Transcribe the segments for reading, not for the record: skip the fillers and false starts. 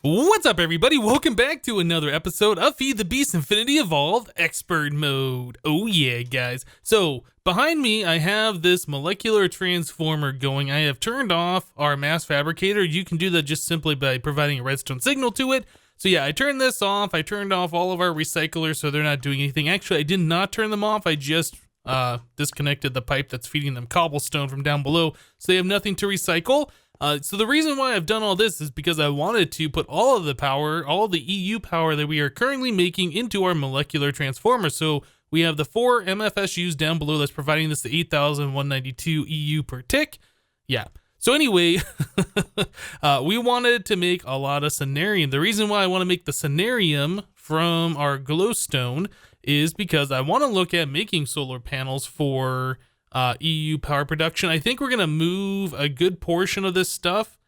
What's up, everybody? Welcome back to another episode of FTB Infinity Evolved Expert Mode. Oh yeah, guys. So, behind me, I have this molecular transformer going. I have turned off our mass fabricator. You can do that just simply by providing a redstone signal to it. So yeah, I turned this off. I turned off all of our recyclers so they're not doing anything. Actually, I did not turn them off. I just disconnected the pipe that's feeding them cobblestone from down below, so they have nothing to recycle. So the reason why I've done all this is because I wanted to put all of the power, all the EU power that we are currently making into our molecular transformer. So we have the 4 MFSUs down below that's providing this to 8,192 EU per tick. Yeah. So anyway, we wanted to make a lot of Cenarium. The reason why I want to make the Cenarium from our glowstone is because I want to look at making solar panels for EU power production. I think we're going to move a good portion of this stuff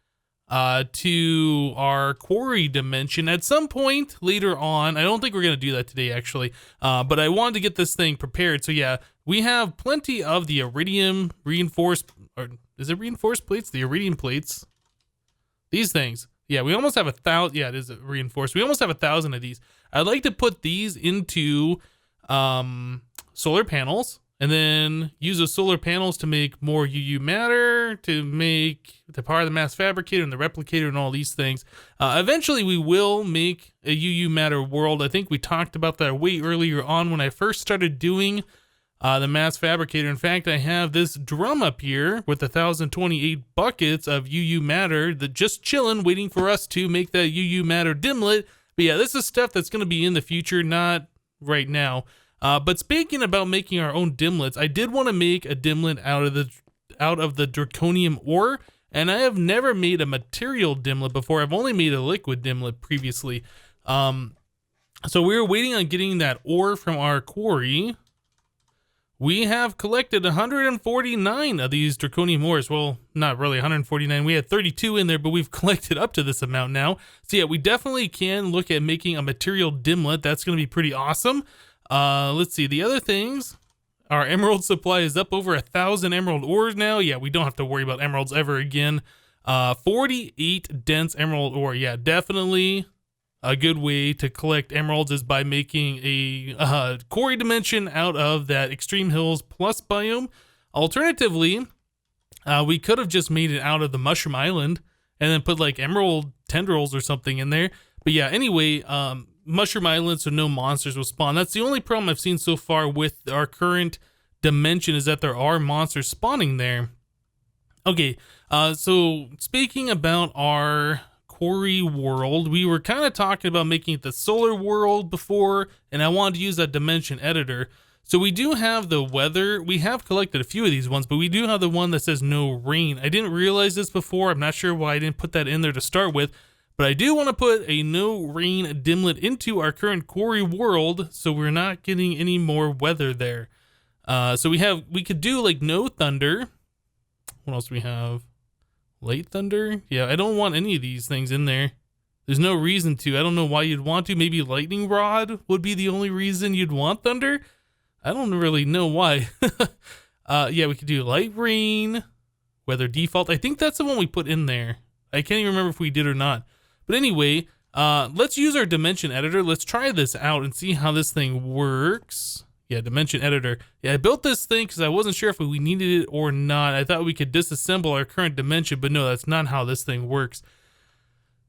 to our quarry dimension at some point later on. I don't think we're going to do that today, actually, but I wanted to get this thing prepared. So yeah, we have plenty of the iridium reinforced, or is it reinforced plates? The iridium plates. These things. Yeah, we almost have 1,000. Yeah, it is reinforced. We almost have 1,000 of these. I'd like to put these into solar panels, and then use those solar panels to make more UU matter, to power the mass fabricator and the replicator and all these things. Eventually, we will make a UU matter world. I think we talked about that way earlier on when I first started doing the mass fabricator. In fact, I have this drum up here with 1,028 buckets of UU matter that just chilling, waiting for us to make that UU matter dimlet. But yeah, this is stuff that's going to be in the future, not right now. But speaking about making our own dimlets, I did want to make a dimlet out of the Draconium ore, and I have never made a material dimlet before. I've only made a liquid dimlet previously. So we were waiting on getting that ore from our quarry. We have collected 149 of these Draconium ores. Well, not really 149. We had 32 in there, but we've collected up to this amount now. So yeah, we definitely can look at making a material dimlet. That's going to be pretty awesome. Let's see, the other things, our emerald supply is up over 1,000 emerald ores now. Yeah, we don't have to worry about emeralds ever again. 48 dense emerald ore. Yeah, definitely a good way to collect emeralds is by making a quarry dimension out of that Extreme Hills Plus biome. Alternatively, we could have just made it out of the Mushroom Island and then put like emerald tendrils or something in there. But yeah, anyway, Mushroom Island, so no monsters will spawn. That's the only problem I've seen so far with our current dimension, is that there are monsters spawning there. Okay, so speaking about our quarry world, we were kind of talking about making it the solar world before, and I wanted to use that dimension editor. So we do have the weather. We have collected a few of these ones, but we do have the one that says no rain. I didn't realize this before. I'm not sure why I didn't put that in there to start with. But I do want to put a no rain dimlet into our current quarry world, so we're not getting any more weather there. So we could do like no thunder. What else do we have? Light thunder? Yeah, I don't want any of these things in there. There's no reason to. I don't know why you'd want to. Maybe lightning rod would be the only reason you'd want thunder. I don't really know why. Yeah, we could do light rain, weather default. I think that's the one we put in there. I can't even remember if we did or not. But anyway, let's use our dimension editor. Let's try this out and see how this thing works. Yeah, dimension editor. Yeah, I built this thing because I wasn't sure if we needed it or not. I thought we could disassemble our current dimension, but no, that's not how this thing works.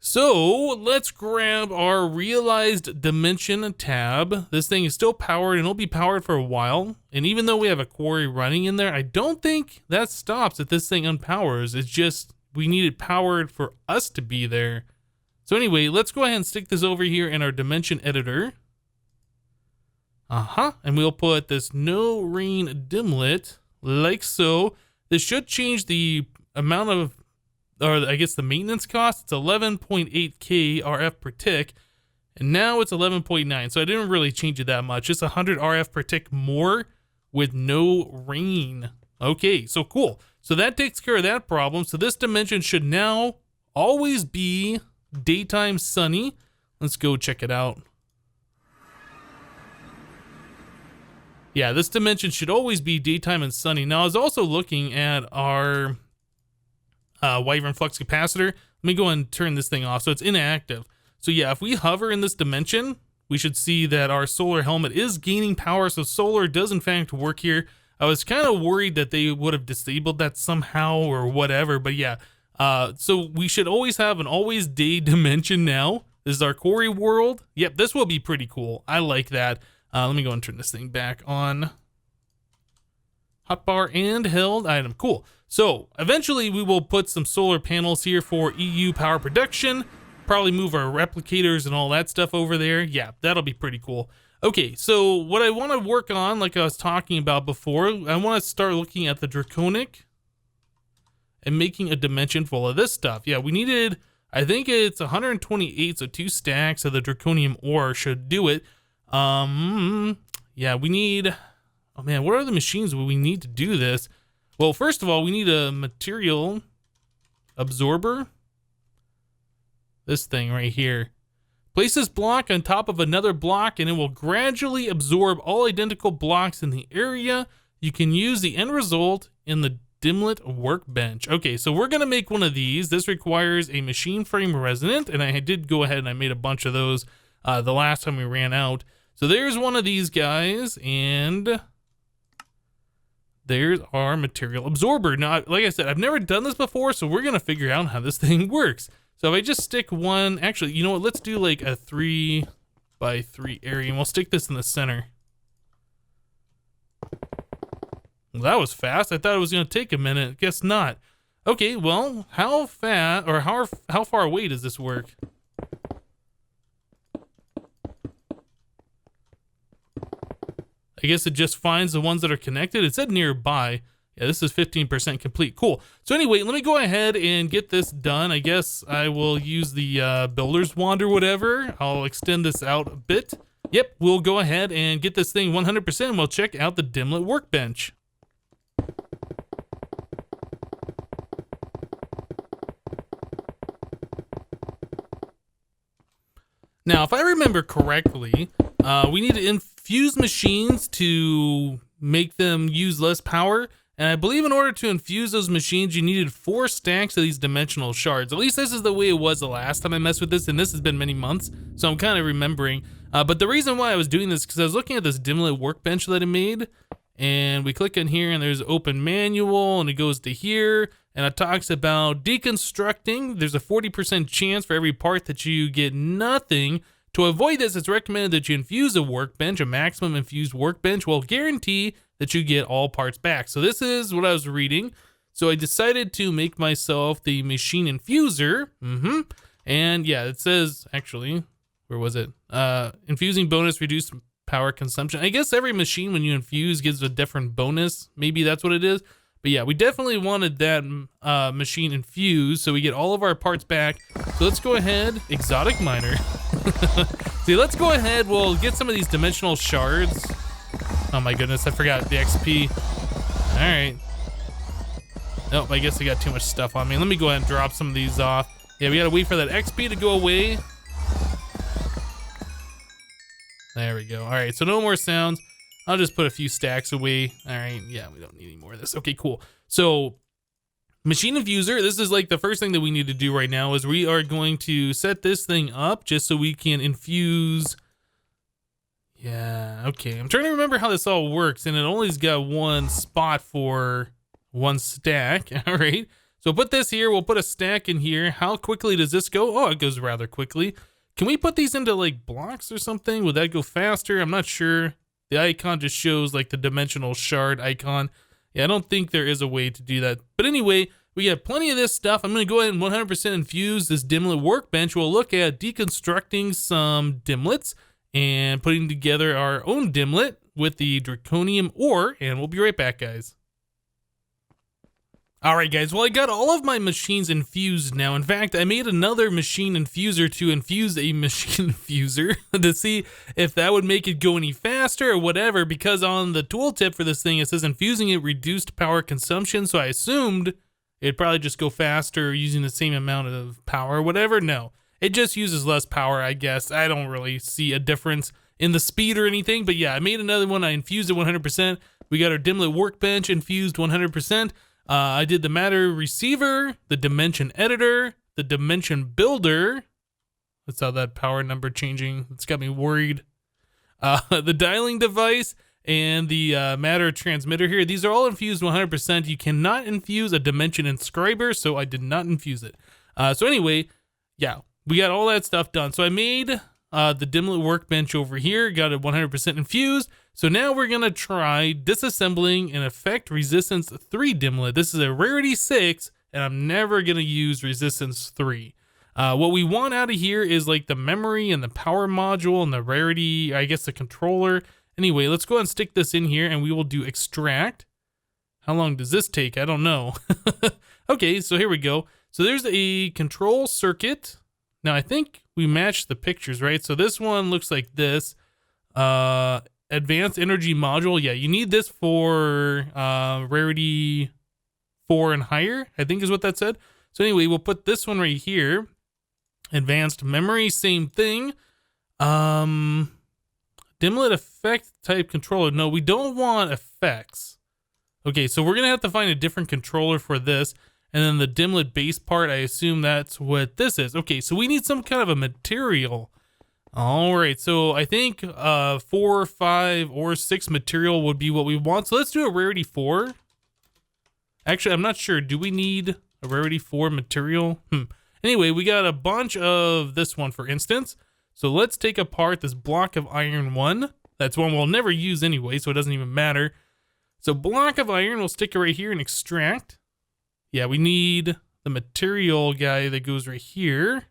So let's grab our realized dimension tab. This thing is still powered and it'll be powered for a while. And even though we have a quarry running in there, I don't think that stops if this thing unpowers. It's just we need it powered for us to be there. So anyway, let's go ahead and stick this over here in our dimension editor. And we'll put this no rain dimlet like so. This should change the amount of, or I guess the maintenance cost. It's 11.8k RF per tick, and now it's 11.9. So I didn't really change it that much. Just 100 RF per tick more with no rain. Okay, so cool. So that takes care of that problem. So this dimension should now always be daytime sunny. Let's go check it out. Yeah, this dimension should always be daytime and sunny. Now, I was also looking at our Wyvern flux capacitor. Let me go and turn this thing off. So it's inactive. So yeah, if we hover in this dimension, we should see that our solar helmet is gaining power. So solar does in fact work here. I was kind of worried that they would have disabled that somehow or whatever, but yeah. So we should always have an always day dimension now. This is our quarry world. Yep, this will be pretty cool. I like that. Let me go and turn this thing back on. Hotbar and held item. Cool. So eventually we will put some solar panels here for EU power production. Probably move our replicators and all that stuff over there. Yeah, that'll be pretty cool. Okay, so what I want to work on, like I was talking about before, I want to start looking at the Draconic and making a dimension full of this stuff. Yeah, we needed, I think it's 128, so 2 stacks of the Draconium ore should do it. Yeah, we need, oh man, what are the machines we need to do this? Well, first of all, we need a material absorber. This thing right here. Place this block on top of another block and it will gradually absorb all identical blocks in the area. You can use the end result in the Dimlet workbench. Okay, so we're gonna make one of these. This requires a machine frame resonant, and I did go ahead and I made a bunch of those the last time we ran out. So there's one of these guys, and there's our material absorber. Now, like I said, I've never done this before, so we're gonna figure out how this thing works. So if I just stick one, actually, you know what? Let's do like a 3 by 3 area, and we'll stick this in the center. Well, that was fast. I thought it was gonna take a minute. Guess not. Okay, well, how fast or how far away does this work? I guess it just finds the ones that are connected. It said nearby. Yeah, this is 15% complete. Cool. So anyway, let me go ahead and get this done. I guess I will use the builder's wand or whatever. I'll extend this out a bit. Yep, we'll go ahead and get this thing 100%. We'll check out the Dimlet workbench. Now, if I remember correctly, we need to infuse machines to make them use less power. And I believe in order to infuse those machines, you needed 4 stacks of these dimensional shards. At least this is the way it was the last time I messed with this, and this has been many months, so I'm kind of remembering. But the reason why I was doing this is because I was looking at this Dimlet workbench that I made, and we click in here, and there's open manual, and it goes to here, and it talks about deconstructing. There's a 40% chance for every part that you get nothing. To avoid this, it's recommended that you infuse a workbench. A maximum infused workbench will guarantee that you get all parts back. So this is what I was reading. So I decided to make myself the machine infuser. And yeah, it says, actually, where was it? Infusing bonus, reduced power consumption. I guess every machine when you infuse gives a different bonus. Maybe that's what it is. But yeah, we definitely wanted that machine infused so we get all of our parts back. So let's go ahead, exotic miner. See, let's go ahead, we'll get some of these dimensional shards. Oh my goodness, I forgot the XP. All right. Nope, I guess I got too much stuff on me. Let me go ahead and drop some of these off. Yeah, we gotta wait for that XP to go away. There we go. All right, so no more sounds. I'll just put a few stacks away. All right, yeah, we don't need any more of this. Okay, cool. So machine infuser, this is like the first thing that we need to do right now is we are going to set this thing up just so we can infuse. Yeah, okay. I'm trying to remember how this all works, and it only's got one spot for one stack. All right, so put this here. We'll put a stack in here. How quickly does this go? Oh, it goes rather quickly. Can we put these into like blocks or something? Would that go faster? I'm not sure. The icon just shows like the dimensional shard icon. Yeah, I don't think there is a way to do that. But anyway, we have plenty of this stuff. I'm going to go ahead and 100% infuse this Dimlet workbench. We'll look at deconstructing some Dimlets and putting together our own Dimlet with the Draconium ore, and we'll be right back, guys. Alright guys, well I got all of my machines infused now. In fact, I made another machine infuser to infuse a machine infuser to see if that would make it go any faster or whatever, because on the tooltip for this thing it says infusing it reduced power consumption, so I assumed it'd probably just go faster using the same amount of power or whatever. No, it just uses less power, I guess. I don't really see a difference in the speed or anything, but yeah, I made another one. I infused it 100%. We got our Dimlet workbench infused 100%. I did the matter receiver, the dimension editor, the dimension builder. I saw that power number changing. It's got me worried. The dialing device and the matter transmitter here, these are all infused 100%. You cannot infuse a dimension inscriber, so I did not infuse it. So anyway, yeah, we got all that stuff done. So I made the Dimlet workbench over here, got it 100% infused. So now we're going to try disassembling an effect resistance 3 Dimlet. This is a rarity 6, and I'm never going to use resistance 3. What we want out of here is like the memory and the power module and the rarity, I guess the controller. Anyway, let's go ahead and stick this in here and we will do extract. How long does this take? I don't know. Okay, so here we go. So there's a control circuit. Now I think we matched the pictures, right? So this one looks like this. Advanced energy module. Yeah, you need this for rarity 4 and higher, I think is what that said. So anyway, we'll put this one right here. Advanced memory, same thing. Dimlet effect type controller. No, we don't want effects. Okay, so we're gonna have to find a different controller for this. And then the Dimlet base part, I assume that's what this is. Okay, so we need some kind of a material. All right, so I think 4, 5, or 6 material would be what we want. So let's do a rarity 4. Actually, I'm not sure. Do we need a rarity 4 material? Anyway, we got a bunch of this one, for instance. So let's take apart this block of iron 1. That's one we'll never use anyway, so it doesn't even matter. So block of iron, we'll stick it right here and extract. Yeah, we need the material guy that goes right here.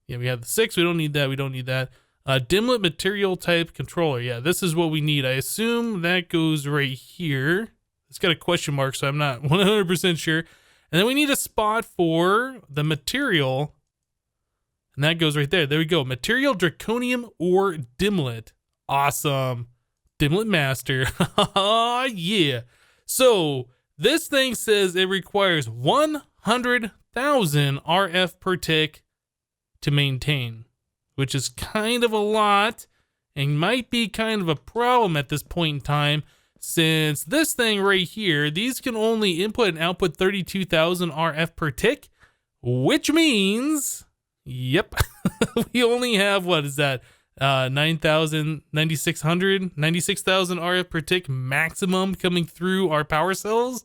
Yeah, we have the 6. We don't need that. We don't need that. Dimlet material type controller. Yeah, this is what we need. I assume that goes right here. It's got a question mark, so I'm not 100% sure. And then we need a spot for the material. And that goes right there. There we go. Material Draconium Ore Dimlet. Awesome. Dimlet Master. Yeah. So this thing says it requires 100,000 RF per tick to maintain, which is kind of a lot and might be kind of a problem at this point in time, since this thing right here, these can only input and output 32,000 RF per tick, which means, yep, we only have, what is that, 9,000, 9,600, 96,000 RF per tick maximum coming through our power cells.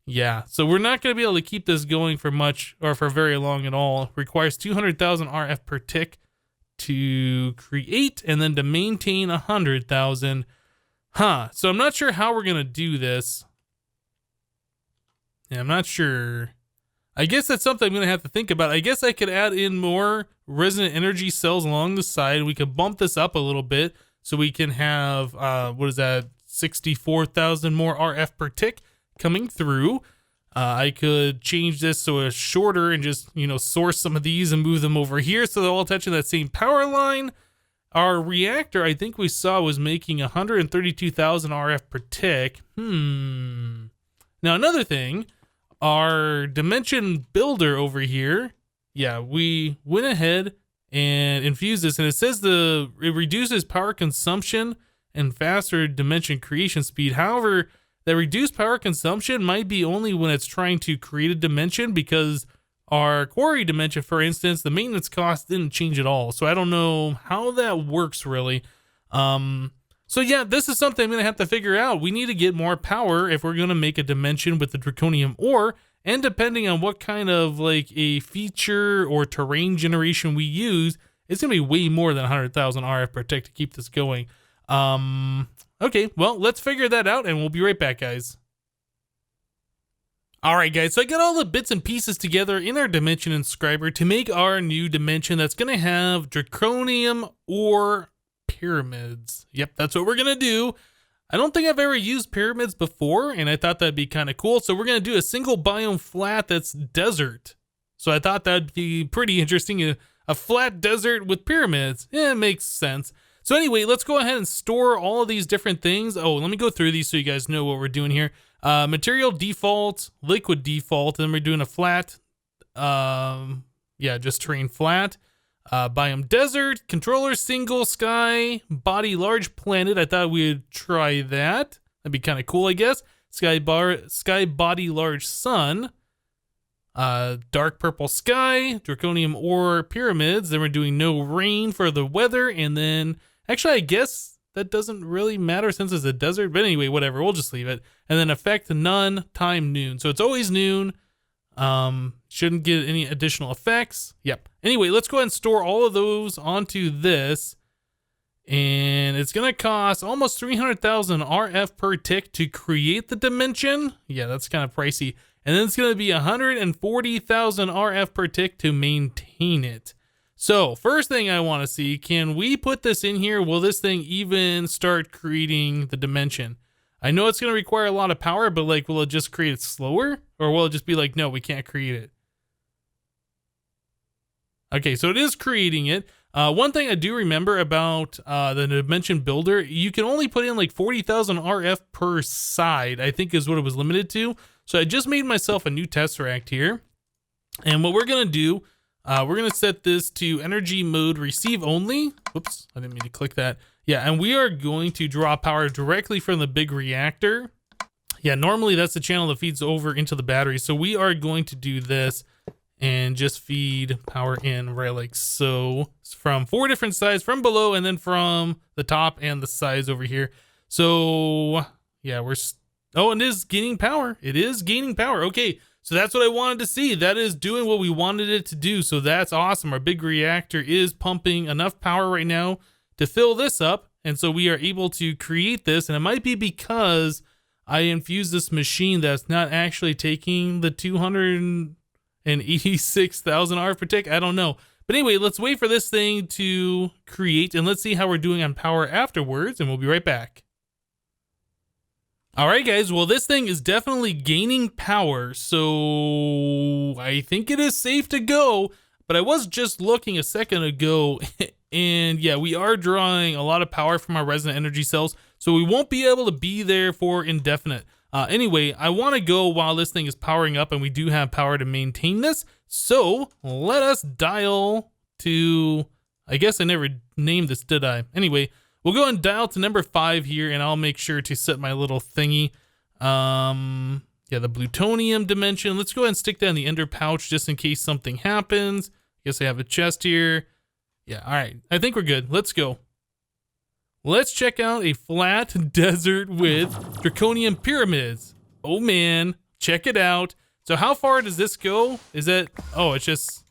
Yeah, so we're not going to be able to keep this going for much or for very long at all. It requires 200,000 RF per tick to create, and then to maintain 100,000. So I'm not sure how we're going to do this. Yeah, I'm not sure. I guess that's something I'm going to have to think about. I guess I could add in more resonant energy cells along the side. We could bump this up a little bit so we can have, what is that, 64,000 more RF per tick coming through. I could change this so it's shorter and just, source some of these and move them over here so they're all touching that same power line. Our reactor, I think we saw, was making 132,000 RF per tick. Now, another thing, our dimension builder over here, yeah, we went ahead and infused this, and it says it reduces power consumption and faster dimension creation speed. However, that reduced power consumption might be only when it's trying to create a dimension, because our quarry dimension, for instance, the maintenance cost didn't change at all. So I don't know how that works really. So yeah, this is something I'm going to have to figure out. We need to get more power if we're going to make a dimension with the Draconium ore. And depending on what kind of like a feature or terrain generation we use, it's going to be way more than 100,000 RF per tick to keep this going. Okay, well, let's figure that out and we'll be right back, guys. Alright guys, so I got all the bits and pieces together in our dimension inscriber to make our new dimension that's going to have Draconium Ore Pyramids. Yep, that's what we're going to do. I don't think I've ever used pyramids before, and I thought that'd be kind of cool. So we're going to do a single biome flat that's desert. So I thought that'd be pretty interesting. A flat desert with pyramids. Yeah, it makes sense. So anyway, let's go ahead and store all of these different things. Oh, let me go through these so you guys know what we're doing here. Material default, liquid default, and then we're doing a flat, just terrain flat. Biome desert, controller single, sky, body large planet. I thought we'd try that. That'd be kind of cool, I guess. Sky body large sun. dark purple sky, draconium ore pyramids. Then we're doing no rain for the weather. And then actually, I guess that doesn't really matter since it's a desert. But anyway, whatever. We'll just leave it. And then effect none, time noon. So it's always noon. Shouldn't get any additional effects. Yep. Anyway, let's go ahead and store all of those onto this. And it's going to cost almost 300,000 RF per tick to create the dimension. Yeah, that's kind of pricey. And then it's going to be 140,000 RF per tick to maintain it. So first thing I want to see, can we put this in here? Will this thing even start creating the dimension? I know it's going to require a lot of power, but like, will it just create it slower? Or will it just be like, no, we can't create it? Okay, so it is creating it. One thing I do remember about the dimension builder, you can only put in like 40,000 RF per side, I think is what it was limited to. So I just made myself a new tesseract here. And what we're going to do, we're going to set this to energy mode receive only. Whoops, I didn't mean to click that. Yeah, and we are going to draw power directly from the big reactor. Yeah, normally that's the channel that feeds over into the battery. So we are going to do this and just feed power in right like so. It's from 4 different sides, from below and then from the top and the sides over here. So yeah, oh, and it is gaining power. It is gaining power. Okay, so that's what I wanted to see. That is doing what we wanted it to do. So that's awesome. Our big reactor is pumping enough power right now to fill this up. And so we are able to create this. And it might be because I infused this machine that's not actually taking the 286,000 RF per tick. I don't know. But anyway, let's wait for this thing to create and let's see how we're doing on power afterwards. And we'll be right back. All right, guys. Well, this thing is definitely gaining power. So I think it is safe to go. But I was just looking a second ago and yeah, we are drawing a lot of power from our resonant energy cells. So we won't be able to be there for indefinite. Anyway, I want to go while this thing is powering up and we do have power to maintain this. So let us dial to, I guess I never named this, did I? Anyway, we'll go and dial to number 5 here and I'll make sure to set my little thingy. Yeah, the plutonium dimension. Let's go ahead and stick that in the ender pouch just in case something happens. I guess I have a chest here. Yeah, all right. I think we're good. Let's go. Let's check out a flat desert with draconium pyramids. Oh man, check it out. So how far does this go? Is that, oh, it's just,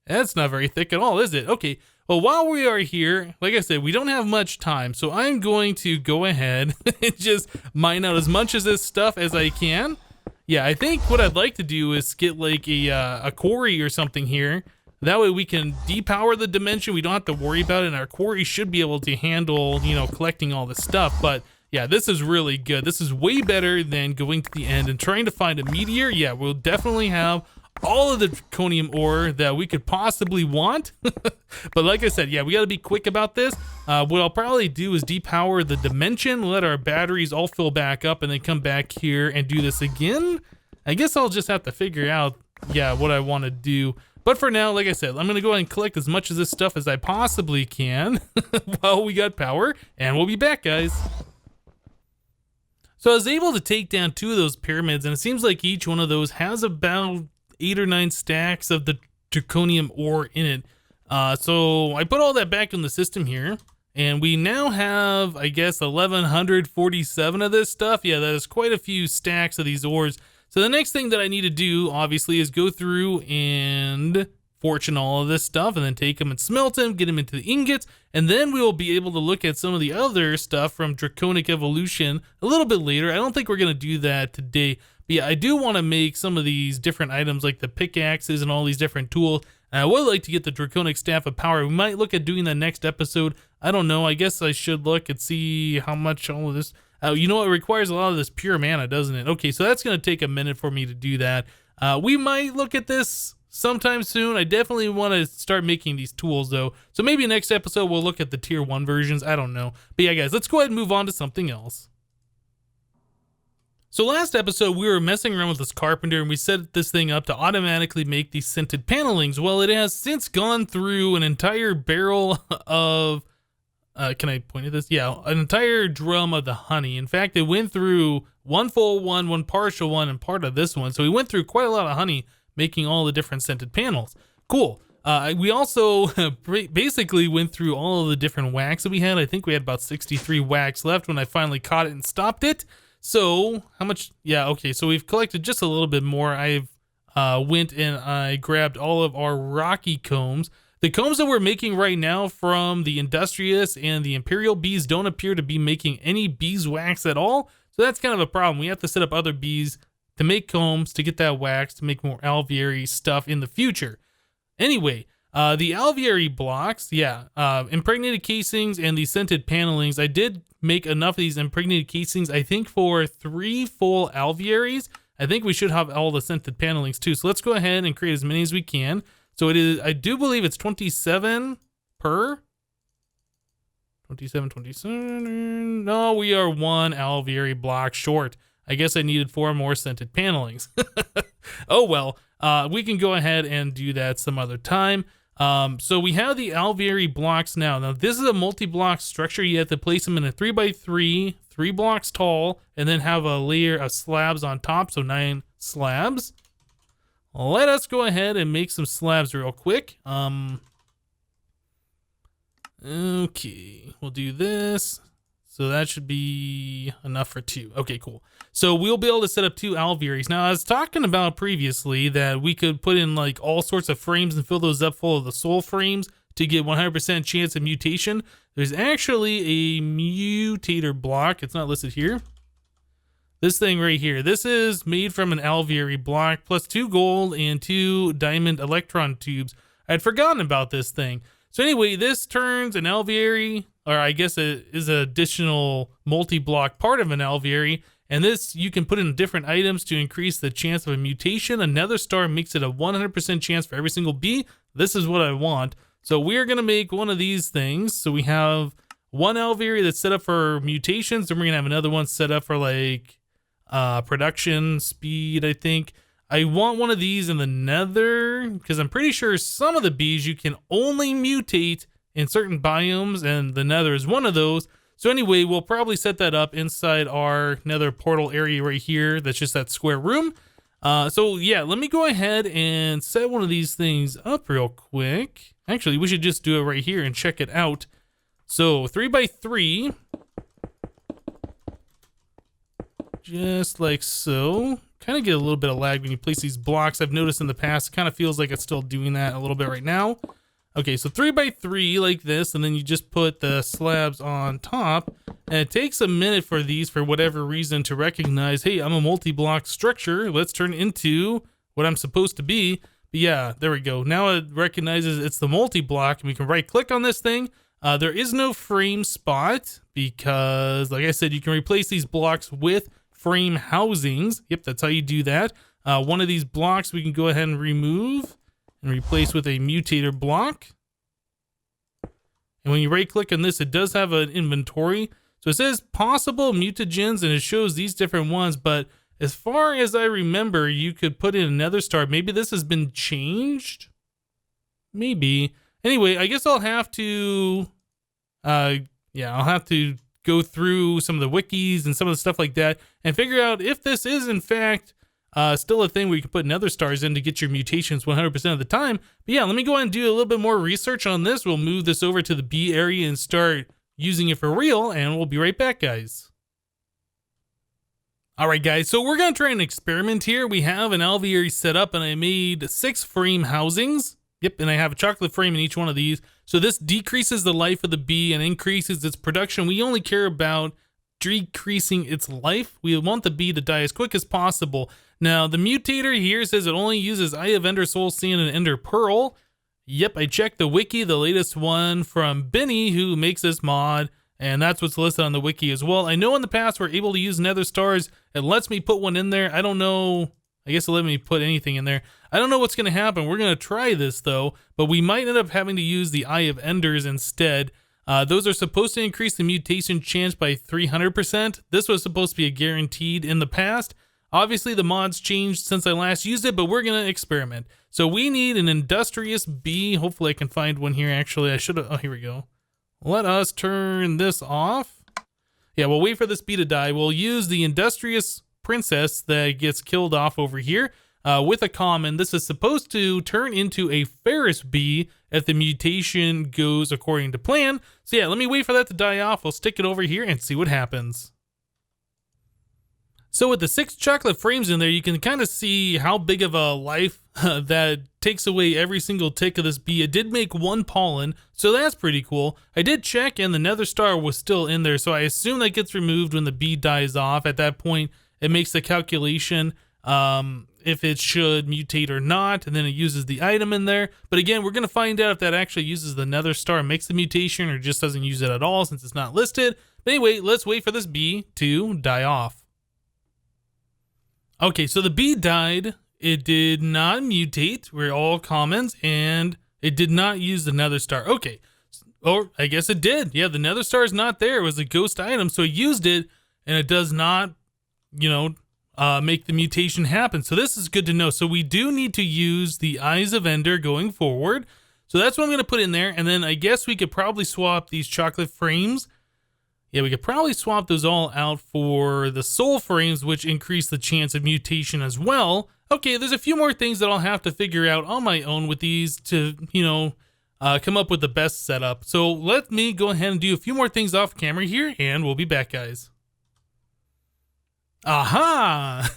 that's not very thick at all, is it? Okay, well, while we are here, like I said, we don't have much time. So I'm going to go ahead and just mine out as much of this stuff as I can. Yeah, I think what I'd like to do is get like a quarry or something here. That way we can depower the dimension. We don't have to worry about it. And our quarry should be able to handle, you know, collecting all this stuff. But yeah, this is really good. This is way better than going to the end and trying to find a meteor. Yeah, we'll definitely have all of the draconium ore that we could possibly want. But like I said, yeah, we got to be quick about this. What I'll probably do is depower the dimension, let our batteries all fill back up, and then come back here and do this again. I guess I'll just have to figure out, yeah, what I want to do. But for now, like I said, I'm going to go ahead and collect as much of this stuff as I possibly can while we got power, and we'll be back, guys. So I was able to take down 2 of those pyramids, and it seems like each one of those has about 8 or 9 stacks of the draconium ore in it. So I put all that back in the system here, and we now have, I guess, 1,147 of this stuff. Yeah, that is quite a few stacks of these ores. So the next thing that I need to do, obviously, is go through and fortune all of this stuff and then take them and smelt them, get them into the ingots, and then we will be able to look at some of the other stuff from Draconic Evolution a little bit later. I don't think we're going to do that today, but yeah, I do want to make some of these different items like the pickaxes and all these different tools. And I would like to get the Draconic Staff of Power. We might look at doing that next episode. I don't know. I guess I should look and see how much all of this... you know, it requires a lot of this pure mana, doesn't it? Okay, so that's going to take a minute for me to do that. We might look at this sometime soon. I definitely want to start making these tools, though. So maybe next episode we'll look at the tier 1 versions. I don't know. But yeah, guys, let's go ahead and move on to something else. So last episode, we were messing around with this carpenter, and we set this thing up to automatically make these scented panelings. Well, it has since gone through an entire barrel of... can I point at this? Yeah, an entire drum of the honey. In fact, it went through one full one partial one, and part of this one. So we went through quite a lot of honey making all the different scented panels. Cool. We also basically went through all of the different wax that we had. I think we had about 63 wax left when I finally caught it and stopped it. So how much? Yeah, okay. So we've collected just a little bit more. I've went and I grabbed all of our rocky combs. The combs that we're making right now from the Industrious and the Imperial bees don't appear to be making any beeswax at all. So that's kind of a problem. We have to set up other bees to make combs to get that wax to make more alveary stuff in the future. Anyway, the alveary blocks, impregnated casings and the scented panelings. I did make enough of these impregnated casings, I think, for 3 full alvearies. I think we should have all the scented panelings too. So let's go ahead and create as many as we can. So it is, I do believe it's 27 per. 27. No, we are 1 alveary block short. I guess I needed 4 more scented panelings. Oh well, we can go ahead and do that some other time. So we have the alveary blocks now. Now this is a multi-block structure. You have to place them in a 3x3, 3 blocks tall, and then have a layer of slabs on top, so 9 slabs. Let us go ahead and make some slabs real quick. Okay, we'll do this. So that should be enough for 2. Okay, cool. So we'll be able to set up 2 alvearies. Now, I was talking about previously that we could put in like all sorts of frames and fill those up full of the soul frames to get 100% chance of mutation. There's actually a mutator block. It's not listed here. This thing right here. This is made from an alveary block plus 2 gold and 2 diamond electron tubes. I'd forgotten about this thing. So anyway, this turns an alveary, or I guess it is an additional multi-block part of an alveary, and this you can put in different items to increase the chance of a mutation. Another star makes it a 100% chance for every single bee. This is what I want. So we're going to make one of these things. So we have 1 alveary that's set up for mutations, then we're going to have another one set up for like production speed, I think. I want one of these in the nether because I'm pretty sure some of the bees you can only mutate in certain biomes, and the nether is one of those. So anyway, we'll probably set that up inside our nether portal area right here. That's just that square room. So yeah, let me go ahead and set one of these things up real quick. Actually, we should just do it right here and check it out. So 3x3. Just like so. Kind of get a little bit of lag when you place these blocks. I've noticed in the past, it kind of feels like it's still doing that a little bit right now. Okay, so 3x3 like this, and then you just put the slabs on top. And it takes a minute for these, for whatever reason, to recognize, hey, I'm a multi-block structure. Let's turn into what I'm supposed to be. But yeah, there we go. Now it recognizes it's the multi-block, and we can right-click on this thing. There is no frame spot because, like I said, you can replace these blocks with frame housings. Yep, that's how you do that. One of these blocks we can go ahead and remove and replace with a mutator block. And when you right click on this, it does have an inventory. So it says possible mutagens and it shows these different ones, but as far as I remember, you could put in another star. Maybe this has been changed. Maybe. Anyway, I guess I'll have to I'll have to go through some of the wikis and some of the stuff like that and figure out if this is in fact still a thing where you can put nether stars in to get your mutations 100% of the time. But yeah, let me go ahead and do a little bit more research on this. We'll move this over to the B area and start using it for real, and we'll be right back, guys. All right, guys, so we're going to try an experiment here. We have an alveary set up, and I made 6 frame housings. Yep, and I have a chocolate frame in each one of these. So this decreases the life of the bee and increases its production. We only care about decreasing its life. We want the bee to die as quick as possible. Now, the mutator here says it only uses Eye of Ender, Soul Sand, and Ender Pearl. Yep, I checked the wiki, the latest one from Benny, who makes this mod, and that's what's listed on the wiki as well. I know in the past we're able to use nether stars. It lets me put one in there. I don't know. I guess it let me put anything in there. I don't know what's going to happen. We're going to try this, though, but we might end up having to use the Eye of Enders instead. Those are supposed to increase the mutation chance by 300%. This was supposed to be a guaranteed in the past. Obviously, the mod's changed since I last used it, but we're going to experiment. So we need an industrious bee. Hopefully I can find one here, actually. I should have... Oh, here we go. Let us turn this off. Yeah, we'll wait for this bee to die. We'll use the industrious princess that gets killed off over here. with a common. This is supposed to turn into a ferrous bee if the mutation goes according to plan. So yeah, let me wait for that to die off. We'll stick it over here and see what happens. So with the 6 chocolate frames in there, you can kind of see how big of a life that takes away every single tick of this bee. It did make 1 pollen, so that's pretty cool. I did check and the nether star was still in there, so I assume that gets removed when the bee dies off. At that point, it makes the calculation if it should mutate or not, and then it uses the item in there. But again, we're going to find out if that actually uses the nether star and makes the mutation, or just doesn't use it at all since it's not listed. But anyway, let's wait for this bee to die off. Okay, so the bee died. It did not mutate. We're all commons, and it did not use the nether star. Okay, or I guess it did. Yeah, the nether star is not there. It was a ghost item, so it used it, and it does not, make the mutation happen. So this is good to know. So we do need to use the Eyes of Ender going forward. So that's what I'm going to put in there, and then I guess we could probably swap these chocolate frames. Yeah, we could probably swap those all out for the soul frames, which increase the chance of mutation as well. Okay, there's a few more things that I'll have to figure out on my own with these to, come up with the best setup. So let me go ahead and do a few more things off camera here, and we'll be back, guys. Aha!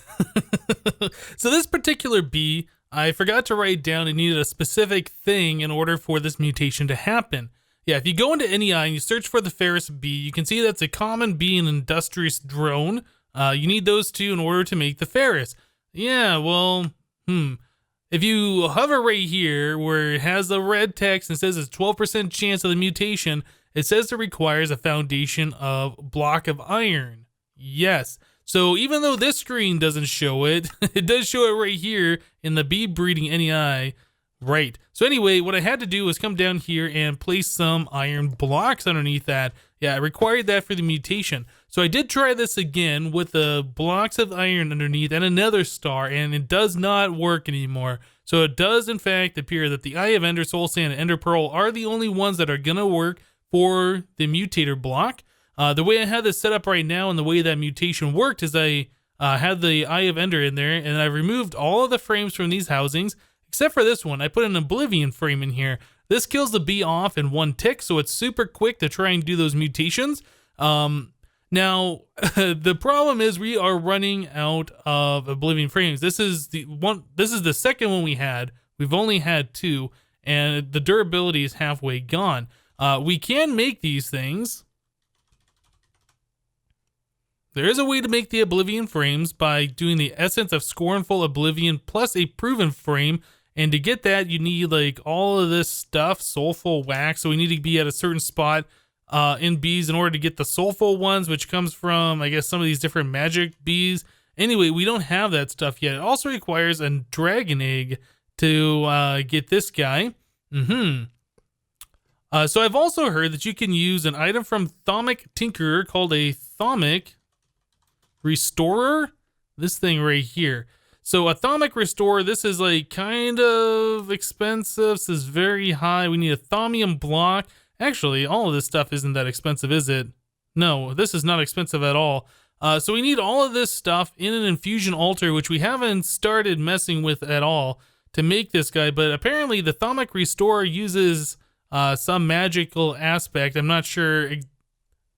So this particular bee, I forgot to write down it needed a specific thing in order for this mutation to happen. Yeah, if you go into NEI and you search for the ferrous bee, you can see that's a common bee and industrious drone. You need those 2 in order to make the ferrous. Yeah, well, if you hover right here where it has the red text and says it's 12% chance of the mutation, it says it requires a foundation of block of iron. Yes. So even though this screen doesn't show it, it does show it right here in the bee breeding NEI. Right. So anyway, what I had to do was come down here and place some iron blocks underneath that. Yeah, I required that for the mutation. So I did try this again with the blocks of iron underneath and another star, and it does not work anymore. So it does in fact appear that the Eye of Ender, Soul Sand, and Ender Pearl are the only ones that are going to work for the mutator block. The way I have this set up right now and the way that mutation worked is I had the Eye of Ender in there, and I removed all of the frames from these housings. Except for this one, I put an Oblivion frame in here. This kills the bee off in 1 tick, so it's super quick to try and do those mutations. Now, the problem is we are running out of Oblivion frames. This is the second one we had. We've only had 2, and the durability is halfway gone. We can make these things. There is a way to make the Oblivion frames by doing the Essence of Scornful Oblivion plus a proven frame. And to get that, you need like all of this stuff, soulful wax. So we need to be at a certain spot in bees in order to get the soulful ones, which comes from, I guess, some of these different magic bees. Anyway, we don't have that stuff yet. It also requires a dragon egg to get this guy. So I've also heard that you can use an item from Thaumic Tinkerer called a Thaumic Restorer. This thing right here. So a Thaumic Restorer, this is like kind of expensive. This is very high. We need a Thaumium block. Actually, all of this stuff isn't that expensive, is it? No, this is not expensive at all. So we need all of this stuff in an infusion altar, which we haven't started messing with at all to make this guy. But apparently the Thaumic Restorer uses some magical aspect. I'm not sure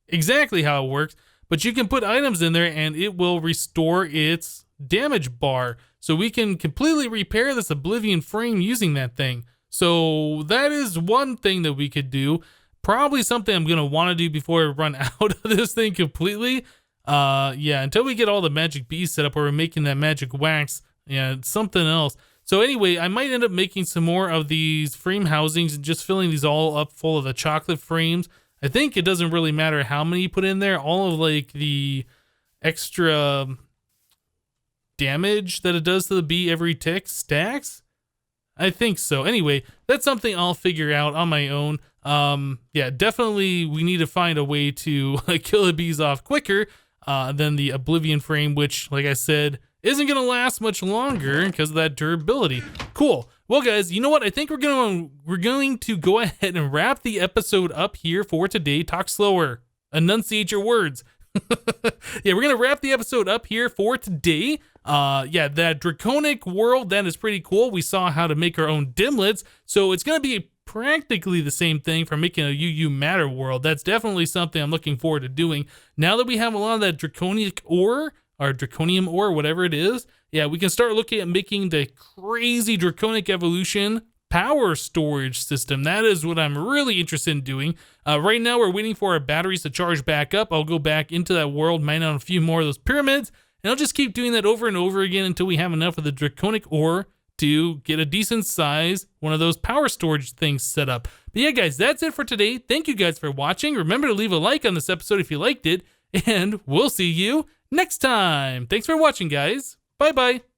exactly how it works, but you can put items in there and it will restore its damage bar, so we can completely repair this Oblivion frame using that thing. So that is one thing that we could do. Probably something I'm going to want to do before I run out of this thing completely. Yeah, until we get all the magic bees set up where we're making that magic wax. Yeah, it's something else. So anyway, I might end up making some more of these frame housings and just filling these all up full of the chocolate frames. I think it doesn't really matter how many you put in there. All of like the extra damage that it does to the bee every tick stacks? I think so. Anyway, that's something I'll figure out on my own. Yeah, definitely we need to find a way to kill the bees off quicker than the Oblivion frame, which, like I said, isn't going to last much longer because of that durability. Cool. Well, guys, you know what? I think we're going to go ahead and wrap the episode up here for today. Talk slower. Enunciate your words. Yeah, we're going to wrap the episode up here for today. Yeah, that draconic world, that is pretty cool. We saw how to make our own dimlets, so it's going to be practically the same thing for making a UU matter world. That's definitely something I'm looking forward to doing. Now that we have a lot of that draconic ore, or draconium ore, whatever it is, yeah, we can start looking at making the crazy draconic evolution power storage system. That is what I'm really interested in doing. Right now, we're waiting for our batteries to charge back up. I'll go back into that world, mine out a few more of those pyramids, and I'll just keep doing that over and over again until we have enough of the draconic ore to get a decent size one of those power storage things set up. But yeah, guys, that's it for today. Thank you guys for watching. Remember to leave a like on this episode if you liked it, and we'll see you next time. Thanks for watching, guys. Bye-bye.